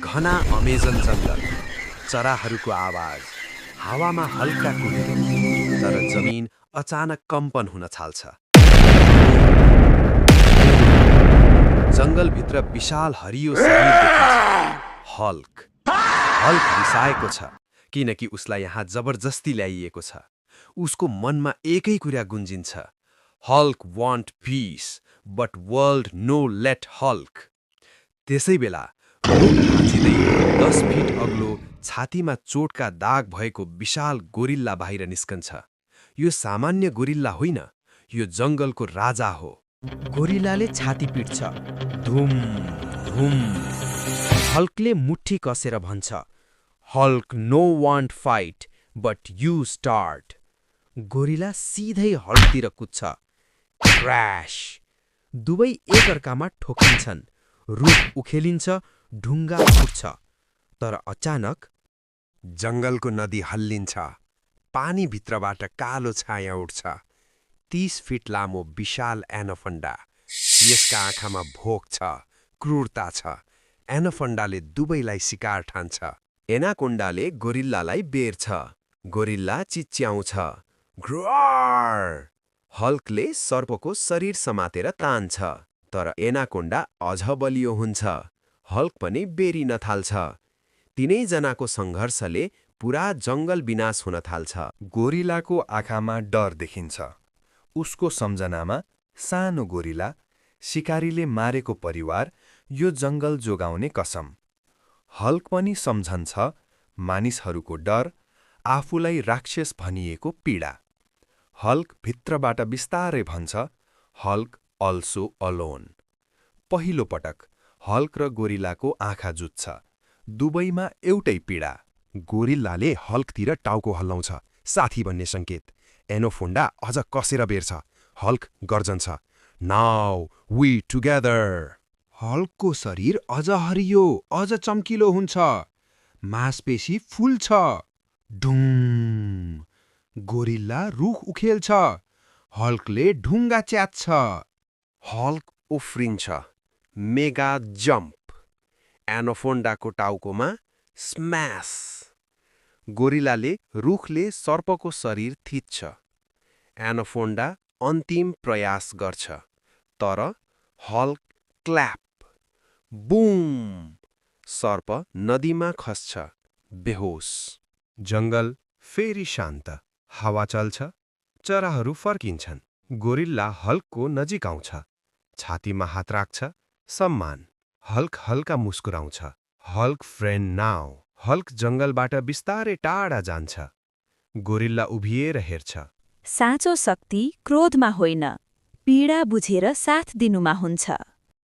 घना अमेजन जङ्गल, चराहरूको आवाज, हावामा हल्का कुहिरो, तर जमिन अचानक कम्पन हुन थाल्छ। जङ्गलभित्र विशाल हरियो शरीर देखिन्छ। हल्क रिसाएको छ, किनकि उसलाई यहाँ जबरजस्ती ल्याइएको छ। उसको मनमा एकै कुरा गुन्जिन्छ, Hulk want peace, but world no let Hulk. त्यसै बेला रुख भाँचिँदै 10 फिट अग्लो, छातीमा चोटका दाग भएको विशाल गोरिल्ला बाहिर निस्कन्छ। यो सामान्य गोरिल्ला होइन, यो जङ्गलको राजा हो। गोरिल्लाले छाती पिट्छ, धुम धुम। हल्कले मुट्ठी कसेर भन्छ, Hulk no want fight, but you start. Gorilla सिधै हल्कतिर कुद्छ, क्र्यास। दुवै एकअर्कामा ठोकिन्छन्, रुख उखेलिन्छ, ढुङ्गा फुट्छ। तर अचानक जङ्गलको नदी हल्लिन्छ, पानीभित्रबाट कालो छाया उठ्छ। 30 फिट लामो विशाल एनाकोन्डा। यसका आँखामा भोक छ, क्रूरता छ। एनाकोन्डाले दुवैलाई शिकार ठान्छ। एनाकोन्डाले गोरिल्लालाई बेर्छ। गोरिल्ला चिच्याउँछ, ग्रोआर। हल्कले सर्पको शरीर समातेर तान्छ, तर एनाकोन्डा अझ बलियो हुन्छ। हल्क पनि बेरिन थाल्छ। तिनैजनाको सङ्घर्षले पुरा जङ्गल विनाश हुन थाल्छ। गोरिलाको आँखामा डर देखिन्छ। उसको सम्झनामा सानो गोरिला, शिकारीले मारेको परिवार, यो जङ्गल जोगाउने कसम। हल्क पनि सम्झन्छ मानिसहरूको डर, आफूलाई राक्षस भनिएको पीडा। हल्क भित्रबाट बिस्तारै भन्छ, हल्क अल्सो अलोन। पहिलो पटक हल्क र गोरिलाको आँखा जुत्छ। दुवैमा एउटै पीडा। गोरिल्लाले हल्कतिर टाउको हल्लाउँछ, साथी भन्ने सङ्केत। एनाकोन्डा अझ कसेर बेर्छ। हल्क गर्जन्छ, नाउ वी टुगेदर। हल्कको शरीर अझ हरियो, अझ चम्किलो हुन्छ। मांसपेशी फुल्छ। ढुङ। गोरिल्ला रुख उखेल्छ। हल्कले ढुङ्गा च्यात्छ। हल्क उफ्रिन्छ, मेगा जम्प। एनाकोन्डाको टाउकोमा स्म्यास। गोरिल्लाले रुखले सर्पको शरीर थिच्छ। एनाकोन्डा अन्तिम प्रयास गर्छ, तर हल्क क्ल्याप। बुम! सर्प नदीमा खस्छ, बेहोस। जङ्गल फेरि शान्त। हावा चल्छ, चराहरू फर्किन्छन्। गोरिल्ला हल्कको नजिक आउँछ, छातीमा हात राख्छ, सम्मान। हल्क हल्का मुस्कुराउँछ, हल्क फ्रेन्ड नाउ। हल्क जङ्गलबाट बिस्तारै टाढा जान्छ। गोरिल्ला उभिएर हेर्छ। साँचो शक्ति क्रोधमा होइन, पीडा बुझेर साथ दिनुमा हुन्छ।